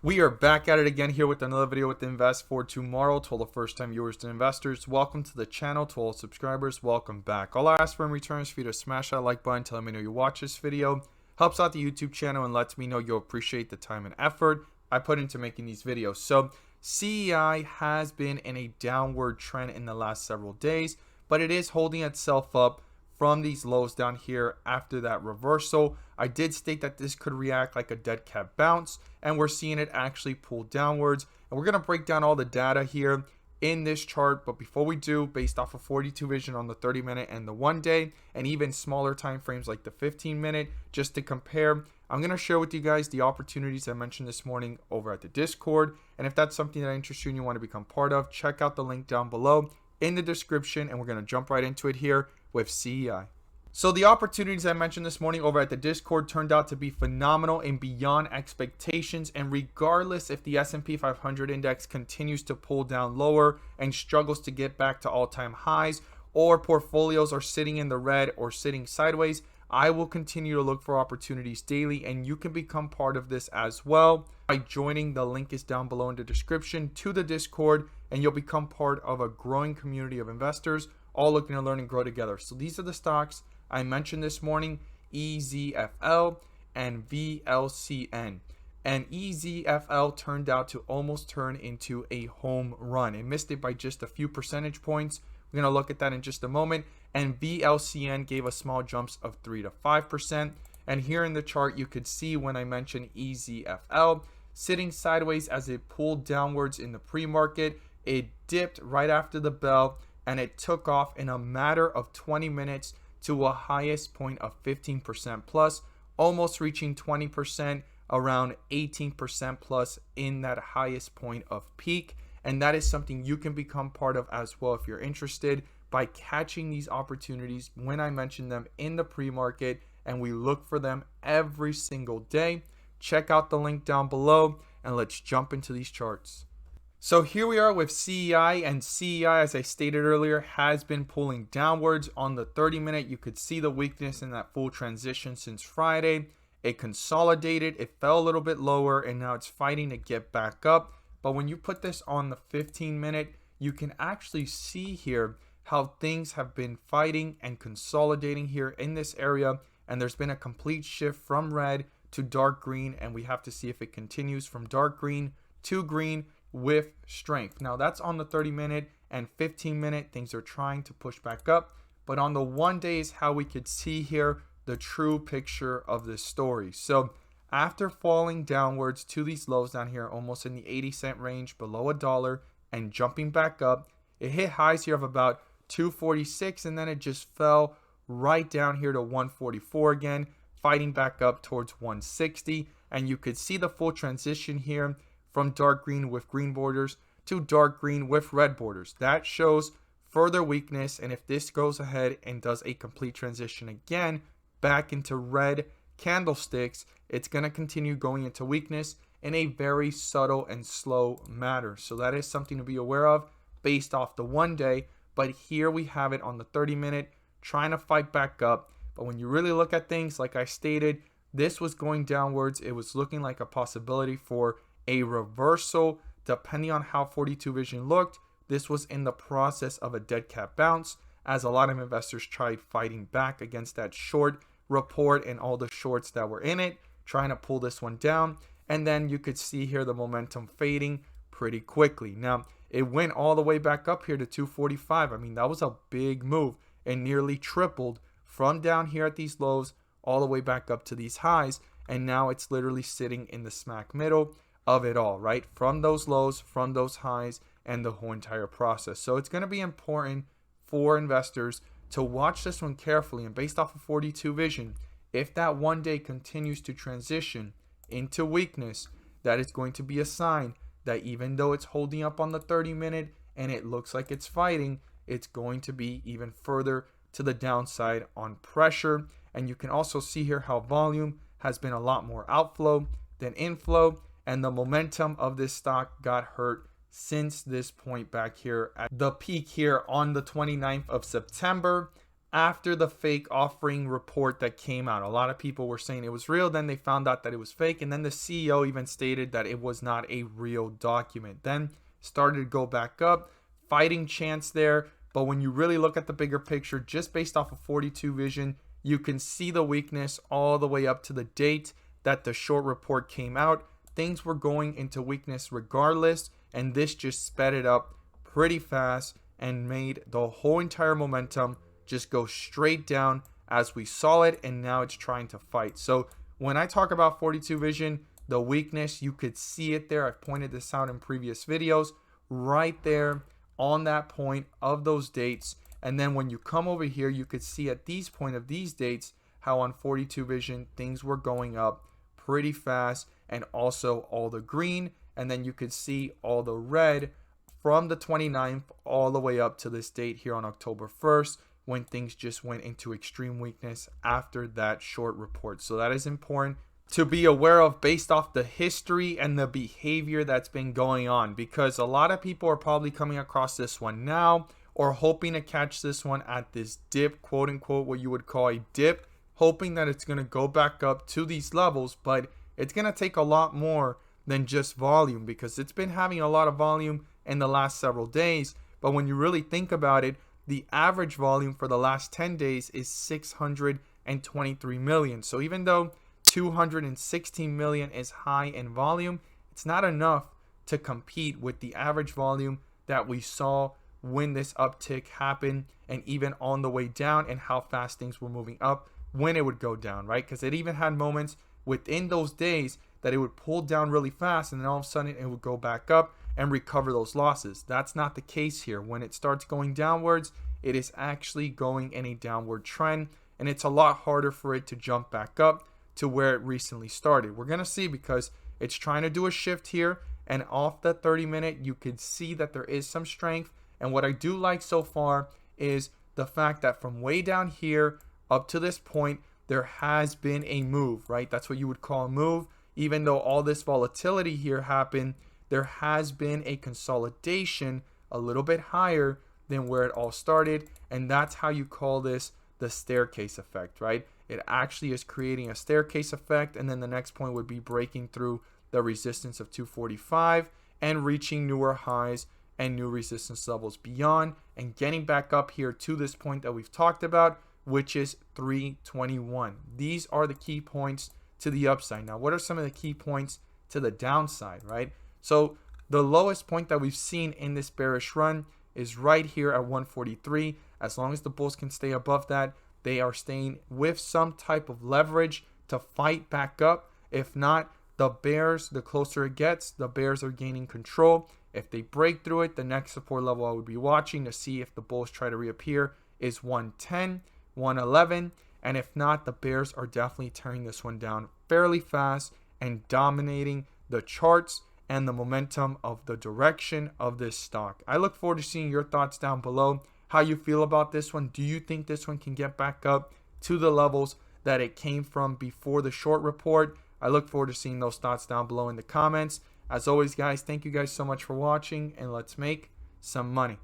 We are back at it again here with another video with Invest for Tomorrow. To all the first time viewers to investors, welcome to the channel. To all subscribers, welcome back. All I ask for in return is for you to smash that like button, telling me you watch this video. Helps out the YouTube channel and lets me know you appreciate the time and effort I put into making these videos. So CEI has been in a downward trend in the last several days, but it is holding itself up from these lows down here after that reversal. I did state that this could react like a dead cat bounce, and we're seeing it actually pull downwards. And we're going to break down all the data here in this chart. But before we do, based off of 42 vision on the 30-minute and the 1 day, and even smaller time frames like the 15-minute, just to compare, I'm going to share with you guys the opportunities I mentioned this morning over at the Discord. And if that's something that interests you and you want to become part of, check out the link down below in the description, and we're going to jump right into it here with CEI. So the opportunities I mentioned this morning over at the Discord turned out to be phenomenal and beyond expectations. And regardless if the S&P 500 index continues to pull down lower and struggles to get back to all-time highs, or portfolios are sitting in the red or sitting sideways, I will continue to look for opportunities daily, and you can become part of this as well by joining. The link is down below in the description to the Discord, and you'll become part of a growing community of investors all looking to learn and grow together. So these are the stocks I mentioned this morning: EZFL and VLCN. And EZFL turned out to almost turn into a home run. It missed it by just a few percentage points. We're going to look at that in just a moment. And VLCN gave us small jumps of 3 to 5%. And here in the chart, you could see when I mentioned EZFL sitting sideways as it pulled downwards in the pre-market. It dipped right after the bell, and it took off in a matter of 20 minutes to a highest point of 15% plus, almost reaching 20%, around 18% plus in that highest point of peak. And that is something you can become part of as well if you're interested, by catching these opportunities when I mention them in the pre-market, and we look for them every single day. Check out the link down below, and let's jump into these charts. So here we are with CEI, and CEI, as I stated earlier, has been pulling downwards. On the 30-minute, you could see the weakness in that full transition since Friday. It consolidated, it fell a little bit lower, and now it's fighting to get back up. But when you put this on the 15-minute, you can actually see here how things have been fighting and consolidating here in this area. And there's been a complete shift from red to dark green, and we have to see if it continues from dark green to green with strength. Now that's on the 30-minute and 15-minute. Things are trying to push back up, but on the 1 day is how we could see here the true picture of this story. So after falling downwards to these lows down here, almost in the 80-cent range, below $1, and jumping back up, it hit highs here of about 246, and then it just fell right down here to 144 again, fighting back up towards 160. And you could see the full transition here from dark green with green borders to dark green with red borders. That shows further weakness, and if this goes ahead and does a complete transition again back into red candlesticks, it's going to continue going into weakness in a very subtle and slow manner. So that is something to be aware of based off the 1 day. But here we have it on the 30-minute trying to fight back up. But when you really look at things, like I stated, this was going downwards. It was looking like a possibility for a reversal depending on how 42 vision looked. This was in the process of a dead cat bounce, as a lot of investors tried fighting back against that short report and all the shorts that were in it, trying to pull this one down. And then you could see here the momentum fading pretty quickly. Now it went all the way back up here to 245. I mean, that was a big move, and nearly tripled from down here at these lows all the way back up to these highs. And now it's literally sitting in the smack middle of it all, right? From those lows, from those highs, and the whole entire process. So it's going to be important for investors to watch this one carefully. And based off of 42 vision, if that 1 day continues to transition into weakness, that is going to be a sign that even though it's holding up on the 30-minute and it looks like it's fighting, it's going to be even further to the downside on pressure. And you can also see here how volume has been a lot more outflow than inflow, and the momentum of this stock got hurt since this point back here at the peak here on the 29th of September. after the fake offering report that came out. A lot of people were saying it was real, then they found out that it was fake, and then the CEO even stated that it was not a real document. Then started to go back up, fighting chance there. But when you really look at the bigger picture, just based off of 42 vision, you can see the weakness all the way up to the date that the short report came out. Things were going into weakness regardless, and this just sped it up pretty fast and made the whole entire momentum just go straight down as we saw it, and now it's trying to fight. So when I talk about 42 vision, the weakness, you could see it there. I've pointed this out in previous videos, right there on that point of those dates. And then when you come over here, you could see at these point of these dates how on 42 vision things were going up pretty fast, and also all the green, and then you could see all the red from the 29th all the way up to this date here on October 1st, when things just went into extreme weakness after that short report. So that is important to be aware of based off the history and the behavior that's been going on, because a lot of people are probably coming across this one now or hoping to catch this one at this dip, quote unquote, what you would call a dip, hoping that it's going to go back up to these levels. But it's going to take a lot more than just volume, because it's been having a lot of volume in the last several days. But when you really think about it, the average volume for the last 10 days is 623 million. So even though 216 million is high in volume, it's not enough to compete with the average volume that we saw when this uptick happened, and even on the way down, and how fast things were moving up when it would go down, right? Because it even had moments within those days that it would pull down really fast, and then all of a sudden it would go back up and recover those losses. That's not the case here. When it starts going downwards, it is actually going in a downward trend, and it's a lot harder for it to jump back up to where it recently started. We're going to see, because it's trying to do a shift here, and off the 30-minute you could see that there is some strength. And what I do like so far is the fact that from way down here up to this point, there has been a move, right? That's what you would call a move. Even though all this volatility here happened, there has been a consolidation a little bit higher than where it all started. And that's how you call this the staircase effect, right? It actually is creating a staircase effect. And then the next point would be breaking through the resistance of 245 and reaching newer highs and new resistance levels beyond, and getting back up here to this point that we've talked about, which is 321. These are the key points to the upside. Now, what are some of the key points to the downside, right? So the lowest point that we've seen in this bearish run is right here at 143. As long as the bulls can stay above that, they are staying with some type of leverage to fight back up. If not, the bears, the closer it gets, the bears are gaining control. If they break through it, the next support level I would be watching to see if the bulls try to reappear is 110, 111. And if not, the bears are definitely tearing this one down fairly fast and dominating the charts and the momentum of the direction of this stock. I look forward to seeing your thoughts down below, how you feel about this one. Do you think this one can get back up to the levels that it came from before the short report? I look forward to seeing those thoughts down below in the comments. As always, guys, thank you guys so much for watching, and let's make some money.